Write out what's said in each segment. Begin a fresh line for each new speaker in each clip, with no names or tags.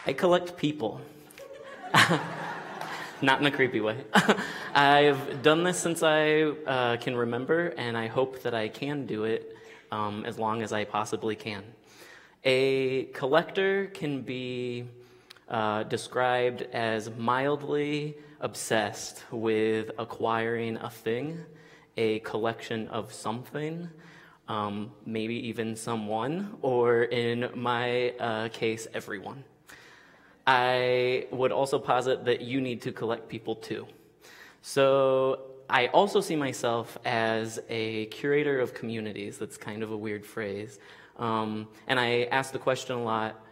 I collect people. Not in a creepy way. I've done this since I can remember, and I hope that I can do it as long as I possibly can. A collector can be described as mildly obsessed with acquiring a thing, a collection of something, maybe even someone, or in my case, everyone. I would also posit that you need to collect people too. So I also see myself as a curator of communities. That's kind of a weird phrase. And I ask the question a lot,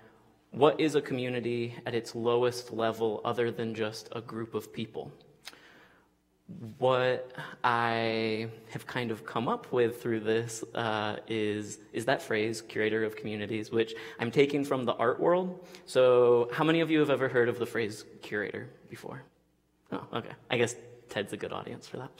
what is a community at its lowest level other than just a group of people? What I have kind of come up with through this is that phrase, curator of communities, which I'm taking from the art world. So how many of you have ever heard of the phrase curator before? Oh, okay. I guess Ted's a good audience for that.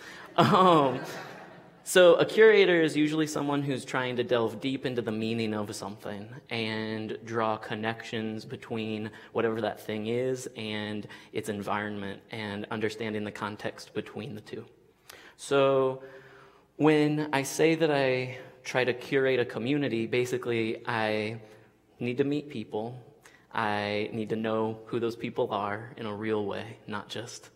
So a curator is usually someone who's trying to delve deep into the meaning of something and draw connections between whatever that thing is and its environment and understanding the context between the two. So when I say that I try to curate a community, basically I need to meet people. I need to know who those people are in a real way, not just,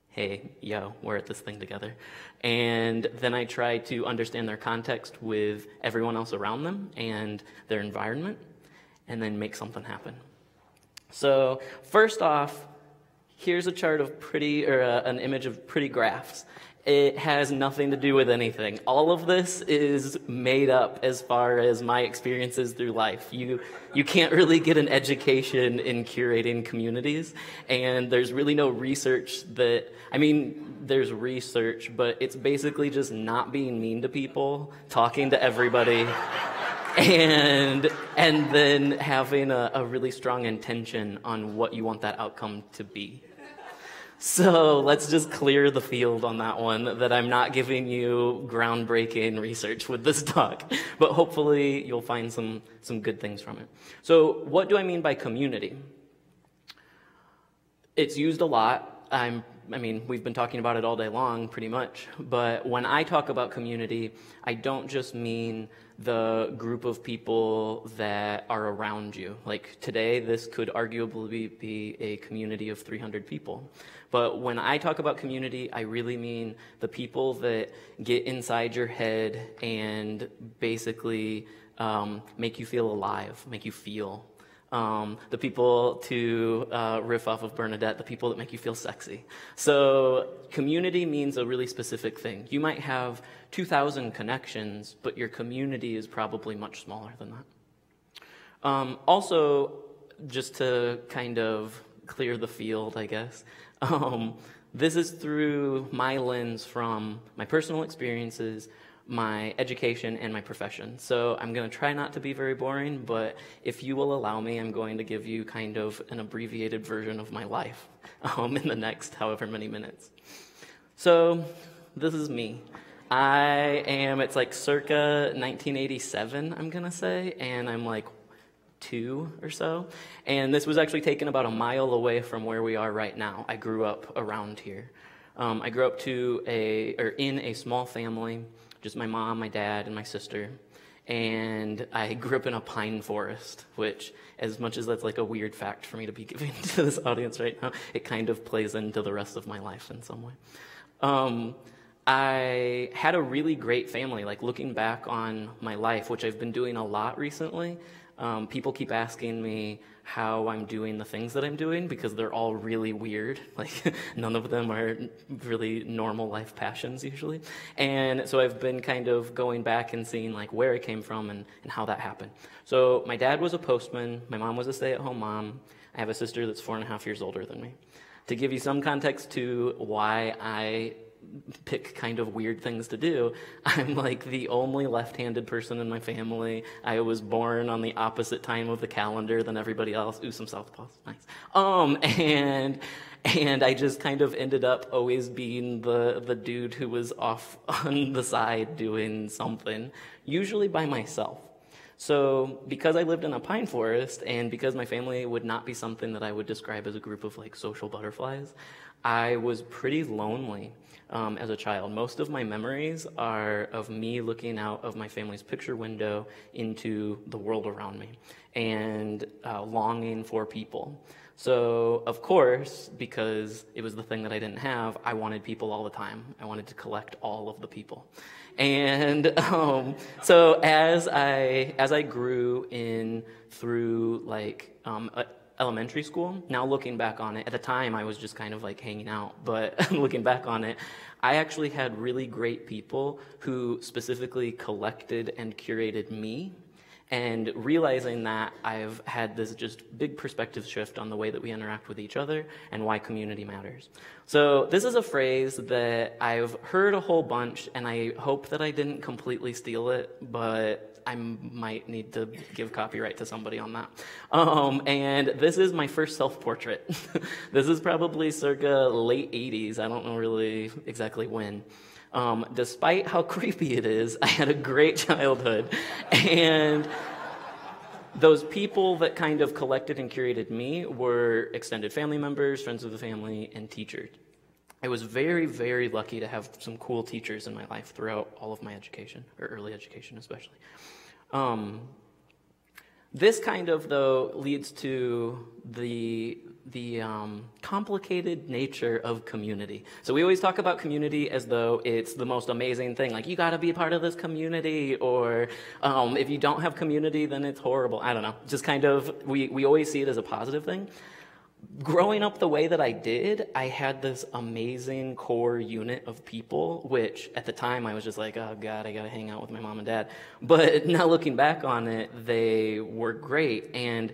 hey, yo, we're at this thing together. And then I try to understand their context with everyone else around them and their environment, and then make something happen. So first off, here's a chart of an image of pretty graphs. It has nothing to do with anything. All of this is made up as far as my experiences through life. You can't really get an education in curating communities, and there's really no research that, there's research, but it's basically just not being mean to people, talking to everybody, and then having a really strong intention on what you want that outcome to be. So let's just clear the field on that one, that I'm not giving you groundbreaking research with this talk, but hopefully you'll find some good things from it. So what do I mean by community? It's used a lot. We've been talking about it all day long, pretty much, but when I talk about community, I don't just mean the group of people that are around you. Like today, this could arguably be a community of 300 people. But when I talk about community, I really mean the people that get inside your head and basically make you feel alive, make you feel. The people, to riff off of Bernadette, the people that make you feel sexy. So community means a really specific thing. You might have 2,000 connections, but your community is probably much smaller than that. Also, just to kind of clear the field, I guess, this is through my lens from my personal experiences, my education, and my profession. So I'm going to try not to be very boring, but if you will allow me, I'm going to give you kind of an abbreviated version of my life in the next however many minutes. So this is me. It's like circa 1987, I'm going to say, and I'm like 2 or so. And this was actually taken about a mile away from where we are right now. I grew up around here. I grew up in a small family, just my mom, my dad, and my sister. And I grew up in a pine forest, which, as much as that's like a weird fact for me to be giving to this audience right now, it kind of plays into the rest of my life in some way. I had a really great family. Like looking back on my life, which I've been doing a lot recently, people keep asking me how I'm doing the things that I'm doing because they're all really weird. Like none of them are really normal life passions usually. And so I've been kind of going back and seeing like where it came from and how that happened. So my dad was a postman. My mom was a stay-at-home mom. I have a sister that's 4.5 years older than me. To give you some context to why I pick kind of weird things to do, I'm like the only left-handed person in my family. I was born on the opposite time of the calendar than everybody else. Ooh, some southpaws, nice. And I just kind of ended up always being the dude who was off on the side doing something, usually by myself. So because I lived in a pine forest and because my family would not be something that I would describe as a group of like social butterflies, I was pretty lonely as a child. Most of my memories are of me looking out of my family's picture window into the world around me and longing for people. So, of course, because it was the thing that I didn't have, I wanted people all the time. I wanted to collect all of the people. And so as I grew in through like elementary school, now looking back on it, at the time I was just kind of like hanging out, but looking back on it, I actually had really great people who specifically collected and curated me. And realizing that, I've had this just big perspective shift on the way that we interact with each other and why community matters. So this is a phrase that I've heard a whole bunch, and I hope that I didn't completely steal it, but I might need to give copyright to somebody on that. And this is my first self-portrait. This is probably circa late 80s. I don't know really exactly when. Despite how creepy it is, I had a great childhood, and those people that kind of collected and curated me were extended family members, friends of the family, and teachers. I was very, very lucky to have some cool teachers in my life throughout all of my education, or early education especially. This kind of, though, leads to the complicated nature of community. So we always talk about community as though it's the most amazing thing. Like, you got to be part of this community, or if you don't have community, then it's horrible. I don't know. Just kind of, we always see it as a positive thing. Growing up the way that I did, I had this amazing core unit of people, which at the time I was just like, oh God, I gotta hang out with my mom and dad. But now looking back on it, they were great. And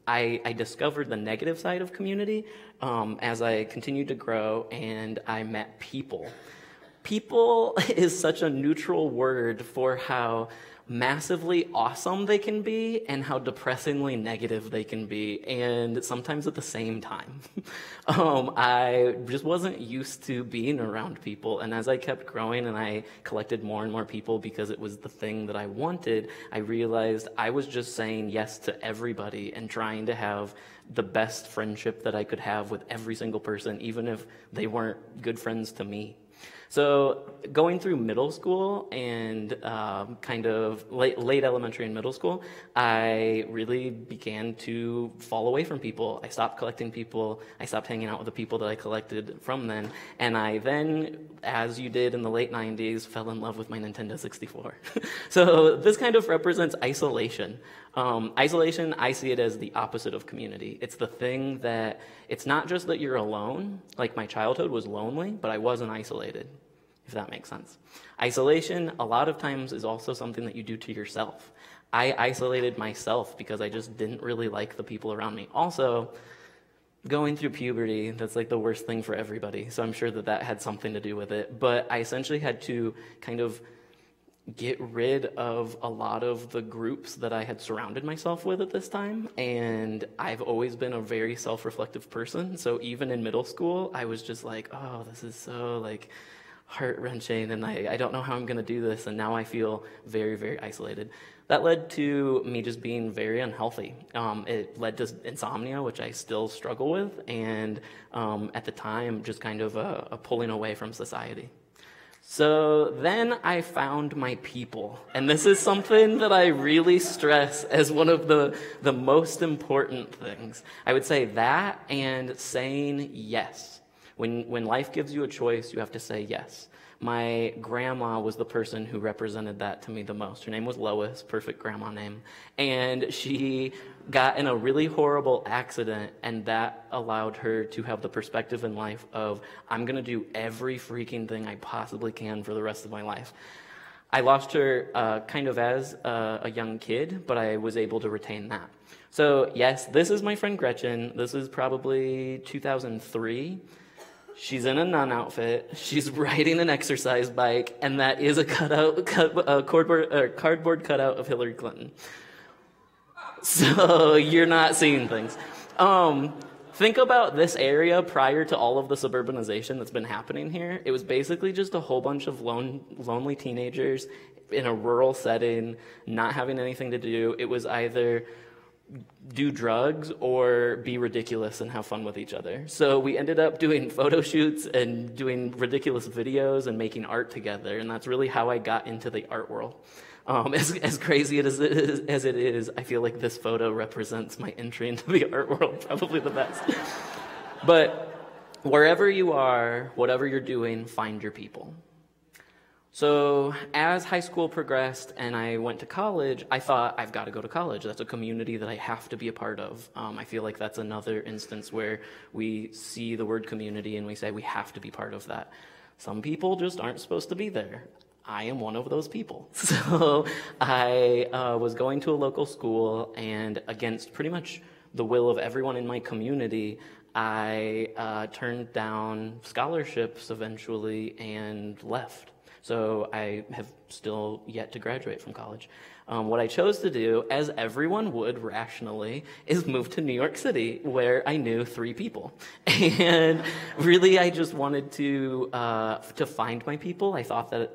I discovered the negative side of community as I continued to grow and I met people. People is such a neutral word for how massively awesome they can be and how depressingly negative they can be, and sometimes at the same time. I just wasn't used to being around people, and as I kept growing and I collected more and more people because it was the thing that I wanted, I realized I was just saying yes to everybody and trying to have the best friendship that I could have with every single person, even if they weren't good friends to me. So going through middle school and kind of late elementary and middle school, I really began to fall away from people. I stopped collecting people. I stopped hanging out with the people that I collected from then. And I then, as you did in the late 90s, fell in love with my Nintendo 64. So this kind of represents isolation. Isolation, I see it as the opposite of community. It's the thing that, it's not just that you're alone, like my childhood was lonely, but I wasn't isolated, if that makes sense. Isolation, a lot of times, is also something that you do to yourself. I isolated myself because I just didn't really like the people around me. Also, going through puberty, that's like the worst thing for everybody, so I'm sure that that had something to do with it. But I essentially had to kind of get rid of a lot of the groups that I had surrounded myself with at this time, and I've always been a very self-reflective person, so even in middle school, I was just like, oh, this is so, like, heart-wrenching, and I don't know how I'm going to do this, and now I feel very, very isolated. That led to me just being very unhealthy. It led to insomnia, which I still struggle with, and at the time, just kind of a pulling away from society. So then I found my people, and this is something that I really stress as one of the most important things. I would say that and saying yes. When life gives you a choice, you have to say yes. My grandma was the person who represented that to me the most. Her name was Lois, perfect grandma name, and she got in a really horrible accident, and that allowed her to have the perspective in life of, I'm going to do every freaking thing I possibly can for the rest of my life. I lost her kind of as a young kid, but I was able to retain that. So yes, this is my friend Gretchen. This is probably 2003. She's in a nun outfit, she's riding an exercise bike, and that is a cardboard cutout of Hillary Clinton. So you're not seeing things. Think about this area prior to all of the suburbanization that's been happening here. It was basically just a whole bunch of lonely teenagers in a rural setting, not having anything to do. It was either do drugs or be ridiculous and have fun with each other. So we ended up doing photo shoots and doing ridiculous videos and making art together, and that's really how I got into the art world. As crazy as it is, I feel like this photo represents my entry into the art world, probably the best. But wherever you are, whatever you're doing, find your people. So as high school progressed and I went to college, I thought, I've got to go to college. That's a community that I have to be a part of. I feel like that's another instance where we see the word community and we say we have to be part of that. Some people just aren't supposed to be there. I am one of those people. So I was going to a local school, and against pretty much the will of everyone in my community, I turned down scholarships eventually and left. So I have still yet to graduate from college. What I chose to do, as everyone would rationally, is move to New York City, where I knew 3 people. And really, I just wanted to find my people. I thought that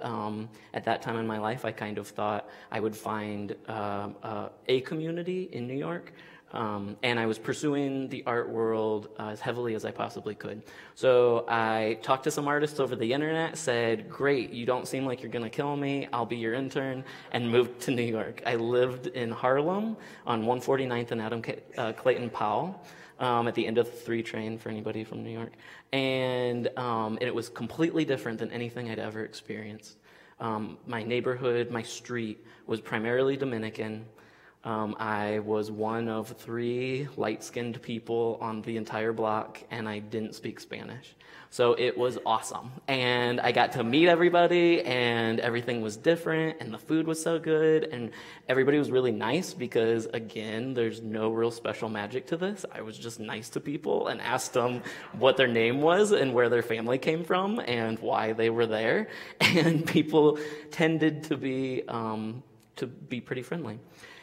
at that time in my life, I kind of thought I would find a community in New York. And I was pursuing the art world as heavily as I possibly could. So I talked to some artists over the internet, said, great, you don't seem like you're going to kill me, I'll be your intern, and moved to New York. I lived in Harlem on 149th and Adam Clayton Powell at the end of the 3 train for anybody from New York. And it was completely different than anything I'd ever experienced. My neighborhood, my street, was primarily Dominican. I was one of 3 light-skinned people on the entire block, and I didn't speak Spanish. So it was awesome. And I got to meet everybody, and everything was different, and the food was so good, and everybody was really nice because, again, there's no real special magic to this. I was just nice to people and asked them what their name was and where their family came from and why they were there. And people tended to be pretty friendly.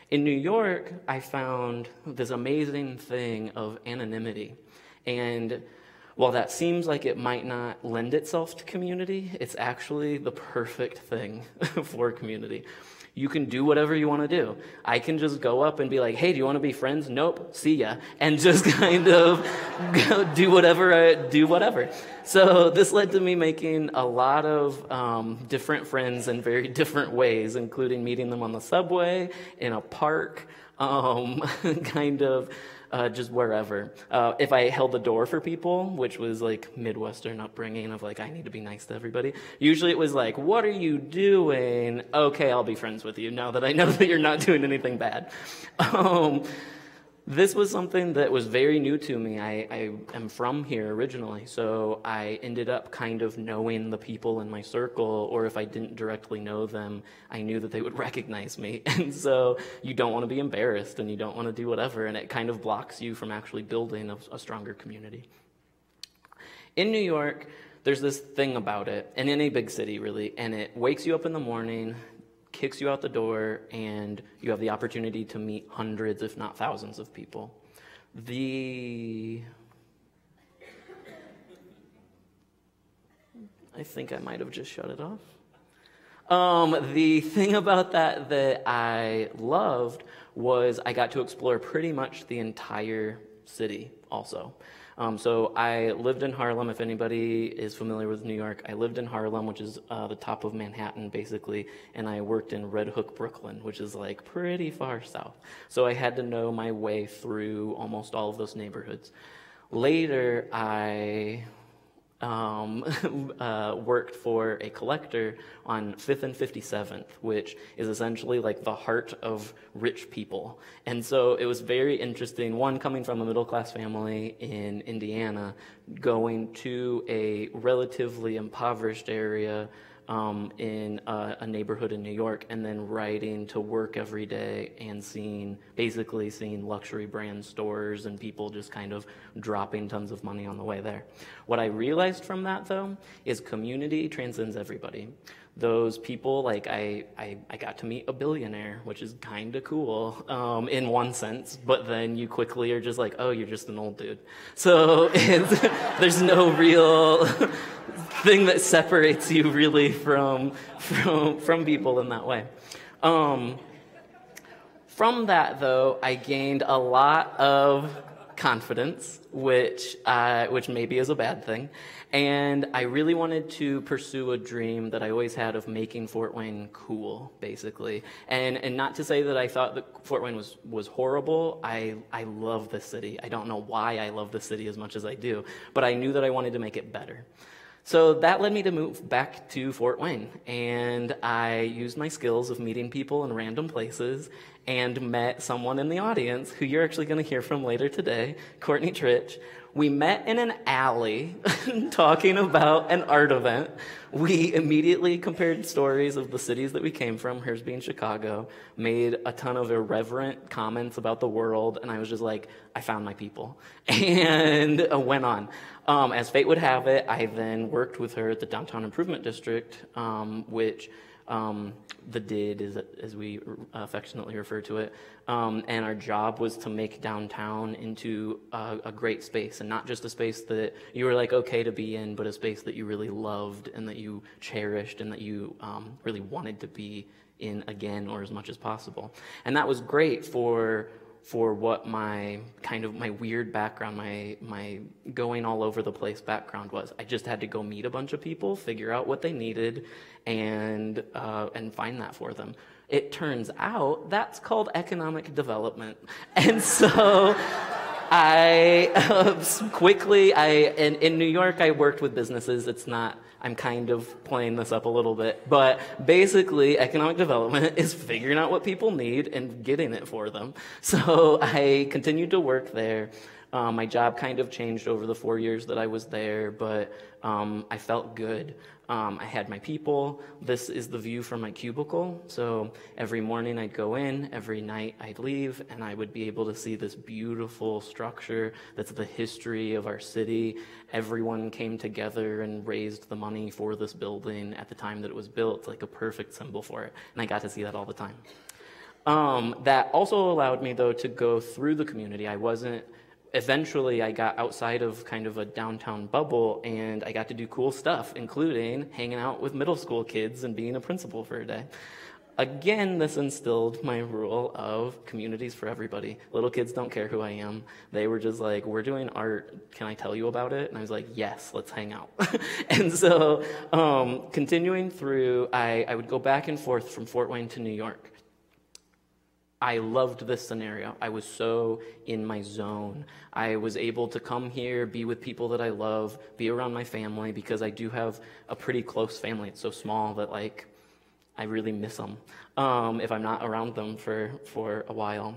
In New York, I found this amazing thing of anonymity. And while that seems like it might not lend itself to community, it's actually the perfect thing for community. You can do whatever you want to do. I can just go up and be like, hey, do you want to be friends? Nope, see ya. And just kind of do whatever. So this led to me making a lot of different friends in very different ways, including meeting them on the subway, in a park, just wherever. If I held the door for people, which was like Midwestern upbringing of like, I need to be nice to everybody. Usually it was like, what are you doing? Okay, I'll be friends with you now that I know that you're not doing anything bad. This was something that was very new to me. I am from here originally, so I ended up kind of knowing the people in my circle, or if I didn't directly know them, I knew that they would recognize me. And so you don't want to be embarrassed, and you don't want to do whatever, and it kind of blocks you from actually building a stronger community. In New York, there's this thing about it, and in a big city really, and it wakes you up in the morning, kicks you out the door, and you have the opportunity to meet hundreds, if not thousands, of people. I think I might have just shut it off. The thing about that I loved was I got to explore pretty much the entire city also. So I lived in Harlem. If anybody is familiar with New York, I lived in Harlem, which is the top of Manhattan, basically, and I worked in Red Hook, Brooklyn, which is like pretty far south. So I had to know my way through almost all of those neighborhoods. Later, I worked for a collector on 5th and 57th, which is essentially like the heart of rich people. And so it was very interesting, one, coming from a middle-class family in Indiana, going to a relatively impoverished area in a neighborhood in New York, and then riding to work every day and basically seeing luxury brand stores and people just kind of dropping tons of money on the way there. What I realized from that, though, is community transcends everybody. those people, like I got to meet a billionaire, which is kind of cool in one sense, but then you quickly are just like, oh, you're just an old dude. So there's no real thing that separates you really from people in that way. From that, though, I gained a lot of confidence, which maybe is a bad thing. And I really wanted to pursue a dream that I always had of making Fort Wayne cool, basically. And not to say that I thought that Fort Wayne was horrible. I love the city. I don't know why I love the city as much as I do, but I knew that I wanted to make it better. So that led me to move back to Fort Wayne, and I used my skills of meeting people in random places and met someone in the audience who you're actually going to hear from later today, Courtney Tritch. We met in an alley talking about an art event. We immediately compared stories of the cities that we came from, hers being Chicago, made a ton of irreverent comments about the world, and I was just like, I found my people, and went on. As fate would have it, I then worked with her at the Downtown Improvement District, which the DID, as we affectionately refer to it, and our job was to make downtown into a great space, and not just a space that you were like okay to be in, but a space that you really loved and that you cherished and that you really wanted to be in again or as much as possible. And that was great for what my kind of my weird background, my going all over the place background was. I just had to go meet a bunch of people, figure out what they needed, and find that for them. It turns out that's called economic development. And so in New York, I worked with businesses. I'm kind of playing this up a little bit, but basically economic development is figuring out what people need and getting it for them. So I continued to work there. My job kind of changed over the 4 years that I was there, but I felt good. I had my people. This is the view from my cubicle. So every morning I'd go in, every night I'd leave, and I would be able to see this beautiful structure that's the history of our city. Everyone came together and raised the money for this building at the time that it was built, like a perfect symbol for it. And I got to see that all the time. That also allowed me, though, to go through the community. Eventually, I got outside of kind of a downtown bubble, and I got to do cool stuff, including hanging out with middle school kids and being a principal for a day. Again, this instilled my rule of communities for everybody. Little kids don't care who I am. They were just like, we're doing art. Can I tell you about it? And I was like, yes, let's hang out. And so continuing through, I would go back and forth from Fort Wayne to New York. I loved this scenario. I was so in my zone. I was able to come here, be with people that I love, be around my family, because I do have a pretty close family. It's so small that I really miss them if I'm not around them for a while.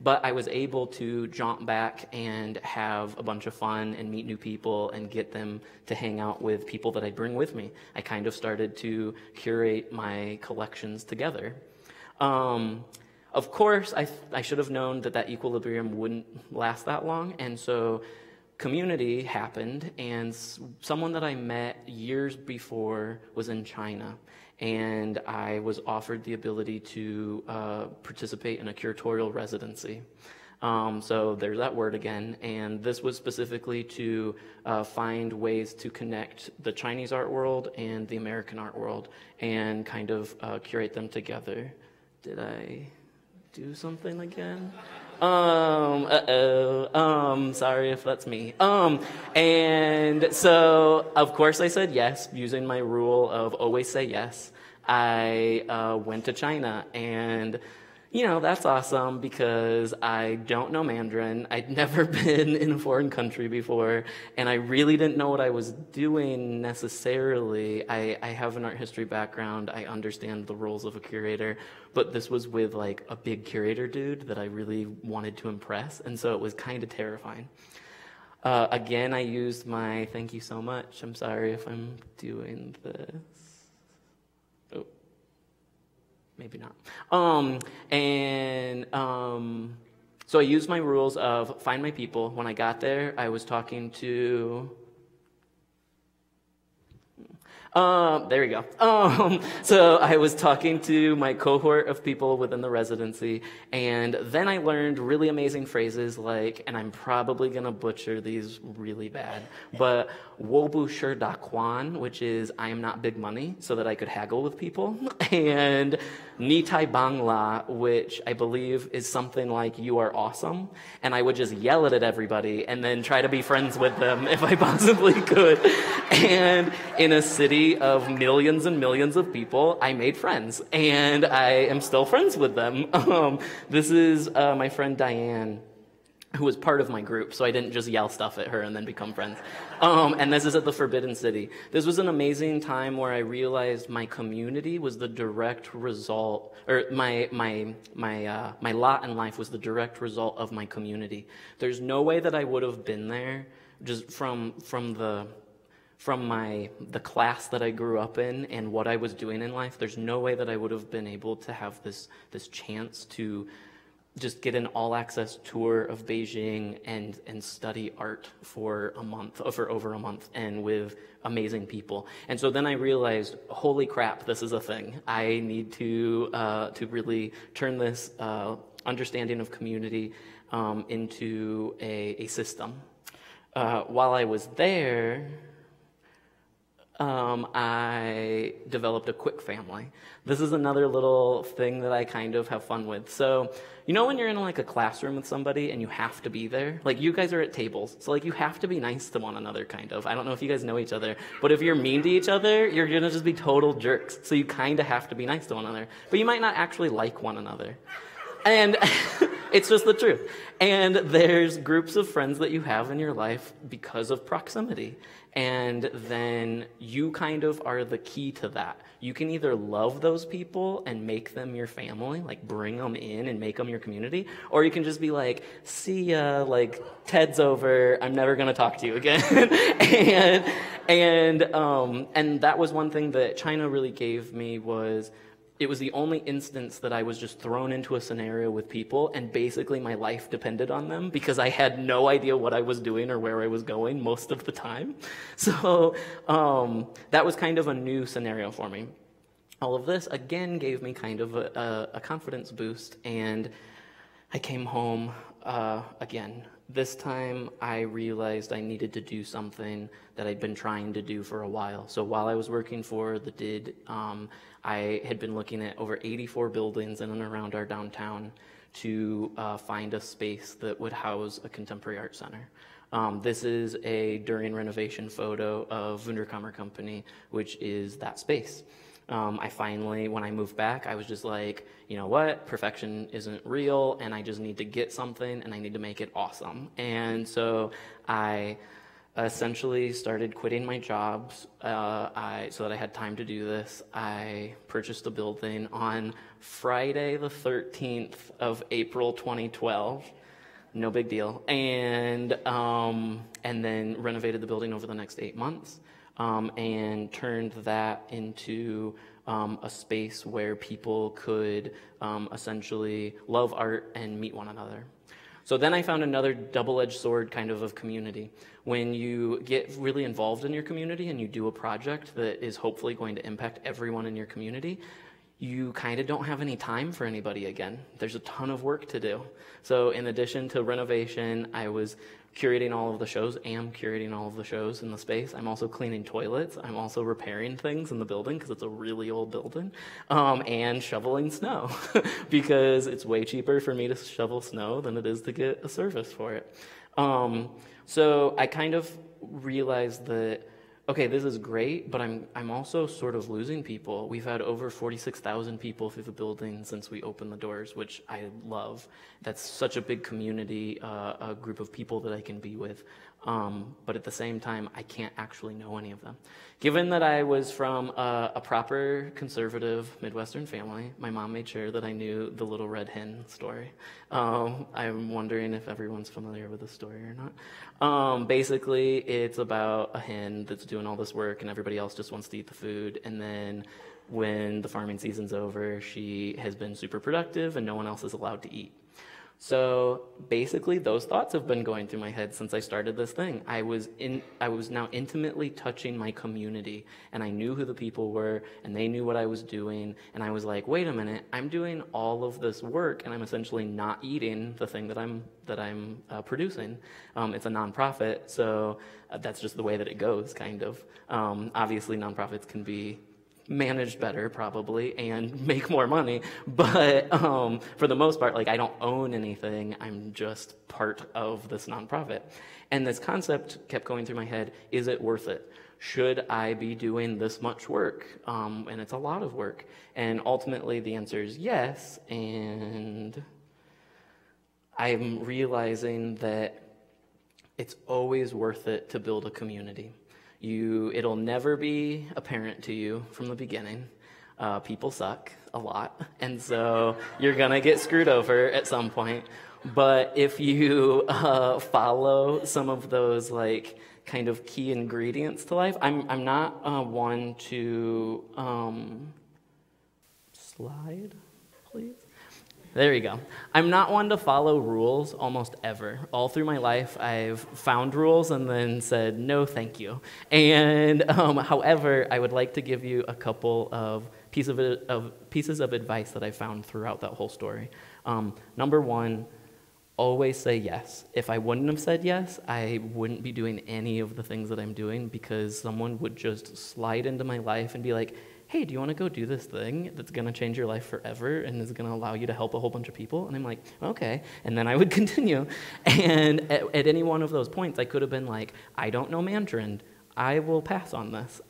But I was able to jaunt back and have a bunch of fun and meet new people and get them to hang out with people that I'd bring with me. I kind of started to curate my collections together. Of course, I should have known that equilibrium wouldn't last that long, and so community happened, and someone that I met years before was in China, and I was offered the ability to participate in a curatorial residency. So there's that word again, and this was specifically to find ways to connect the Chinese art world and the American art world and kind of curate them together. Did I do something again? Sorry if that's me. And so, of course, I said yes, using my rule of always say yes. I went to China, and that's awesome because I don't know Mandarin. I'd never been in a foreign country before, and I really didn't know what I was doing necessarily. I have an art history background. I understand the roles of a curator, but this was with a big curator dude that I really wanted to impress, and so it was kind of terrifying. Again, I used my thank you so much. I'm sorry if I'm doing this. Maybe not. So I used my rules of find my people. When I got there, I was talking to There we go. So I was talking to my cohort of people within the residency, and then I learned really amazing phrases like, and I'm probably going to butcher these really bad, but wobu shur da kwan, which is I am not big money, so that I could haggle with people, and ni tai bang la, which I believe is something like you are awesome, and I would just yell it at everybody and then try to be friends with them if I possibly could. And in a city of millions and millions of people, I made friends, and I am still friends with them. This is my friend Diane, who was part of my group, so I didn't just yell stuff at her and then become friends. And this is at the Forbidden City. This was an amazing time where I realized my community was the direct result, or my lot in life was the direct result of my community. There's no way that I would have been there just from the class that I grew up in and what I was doing in life. There's no way that I would have been able to have this chance to just get an all-access tour of Beijing and study art for over a month, and with amazing people. And so then I realized, holy crap, this is a thing. I need to really turn this understanding of community into a system. While I was there, I developed a quick family. This is another little thing that I kind of have fun with. So, you know when you're in like a classroom with somebody and you have to be there? Like you guys are at tables, so like you have to be nice to one another kind of. I don't know if you guys know each other, but if you're mean to each other, you're gonna just be total jerks. So you kind of have to be nice to one another, but you might not actually like one another. And it's just the truth. And there's groups of friends that you have in your life because of proximity. And then you kind of are the key to that. You can either love those people and make them your family, like bring them in and make them your community, or you can just be like, see ya, like TED's over, I'm never gonna talk to you again. and that was one thing that China really gave me. It was the only instance that I was just thrown into a scenario with people, and basically my life depended on them because I had no idea what I was doing or where I was going most of the time. So that was kind of a new scenario for me. All of this, again, gave me kind of a confidence boost, and I came home again. This time I realized I needed to do something that I'd been trying to do for a while. So while I was working for the DID, I had been looking at over 84 buildings in and around our downtown to find a space that would house a contemporary art center. This is a during renovation photo of Wunderkammer Company, which is that space. I finally, when I moved back, I was just like, you know what, perfection isn't real, and I just need to get something, and I need to make it awesome. And so I essentially started quitting my jobs so that I had time to do this. I purchased a building on Friday the 13th of April 2012. No big deal. And then renovated the building over the next 8 months. And turned that into a space where people could essentially love art and meet one another. So then I found another double-edged sword kind of community. When you get really involved in your community and you do a project that is hopefully going to impact everyone in your community, you kind of don't have any time for anybody again. There's a ton of work to do. So in addition to renovation, I was curating all of the shows, curating all of the shows in the space. I'm also cleaning toilets. I'm also repairing things in the building because it's a really old building, and shoveling snow because it's way cheaper for me to shovel snow than it is to get a service for it. So I kind of realized that, okay, this is great, but I'm also sort of losing people. We've had over 46,000 people through the building since we opened the doors, which I love. That's such a big community, a group of people that I can be with. But at the same time, I can't actually know any of them. Given that I was from a proper conservative Midwestern family, my mom made sure that I knew the Little Red Hen story. I'm wondering if everyone's familiar with this story or not. Basically, it's about a hen that's doing all this work and everybody else just wants to eat the food. And then when the farming season's over, she has been super productive and no one else is allowed to eat. So basically, those thoughts have been going through my head since I started this thing. I was now intimately touching my community, and I knew who the people were, and they knew what I was doing. And I was like, wait a minute, I'm doing all of this work, and I'm essentially not eating the thing that I'm producing. It's a nonprofit, so that's just the way that it goes, kind of. Obviously, nonprofits can be managed better probably and make more money, but for the most part, like, I don't own anything. I'm just part of this nonprofit. And this concept kept going through my head: is it worth it? Should I be doing this much work? And it's a lot of work. And ultimately the answer is yes. And I'm realizing that it's always worth it to build a community. It'll never be apparent to you from the beginning. People suck a lot, and so you're gonna get screwed over at some point. But if you follow some of those, like, kind of key ingredients to life, I'm not one to slide, please. There you go. I'm not one to follow rules almost ever. All through my life, I've found rules and then said, no, thank you. And however, I would like to give you a couple of pieces of advice that I found throughout that whole story. Number one, always say yes. If I wouldn't have said yes, I wouldn't be doing any of the things that I'm doing, because someone would just slide into my life and be like, hey, do you want to go do this thing that's going to change your life forever and is going to allow you to help a whole bunch of people? And I'm like, okay. And then I would continue. And at any one of those points, I could have been like, I don't know Mandarin. I will pass on this.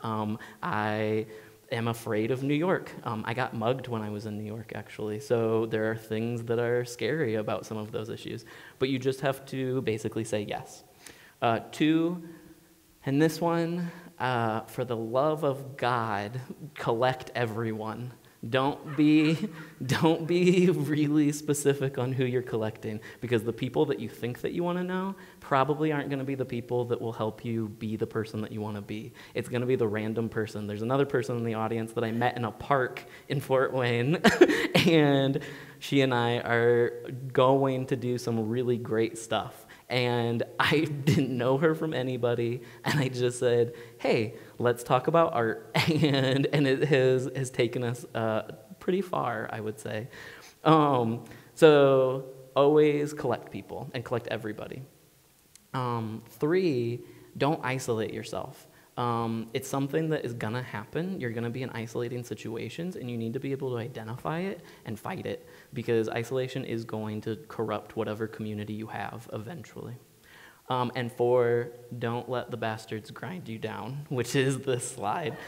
I am afraid of New York. I got mugged when I was in New York, actually. So there are things that are scary about some of those issues. But you just have to basically say yes. Two, and this one, for the love of God, collect everyone. Don't be really specific on who you're collecting, because the people that you think that you want to know probably aren't going to be the people that will help you be the person that you want to be. It's going to be the random person. There's another person in the audience that I met in a park in Fort Wayne, and she and I are going to do some really great stuff. And I didn't know her from anybody, and I just said, hey, let's talk about art. And it has taken us pretty far, I would say. So always collect people and collect everybody. 3, don't isolate yourself. It's something that is going to happen. You're going to be in isolating situations, and you need to be able to identify it and fight it, because isolation is going to corrupt whatever community you have eventually. And 4, don't let the bastards grind you down, which is this slide.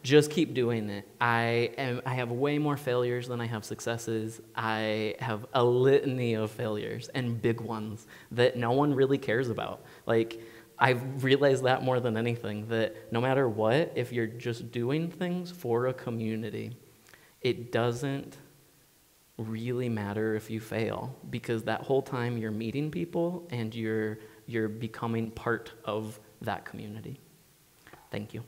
Just keep doing it. I have way more failures than I have successes. I have a litany of failures, and big ones that no one really cares about. Like, I've realized that more than anything, that no matter what, if you're just doing things for a community, it doesn't really matter if you fail, because that whole time you're meeting people and you're becoming part of that community. Thank you.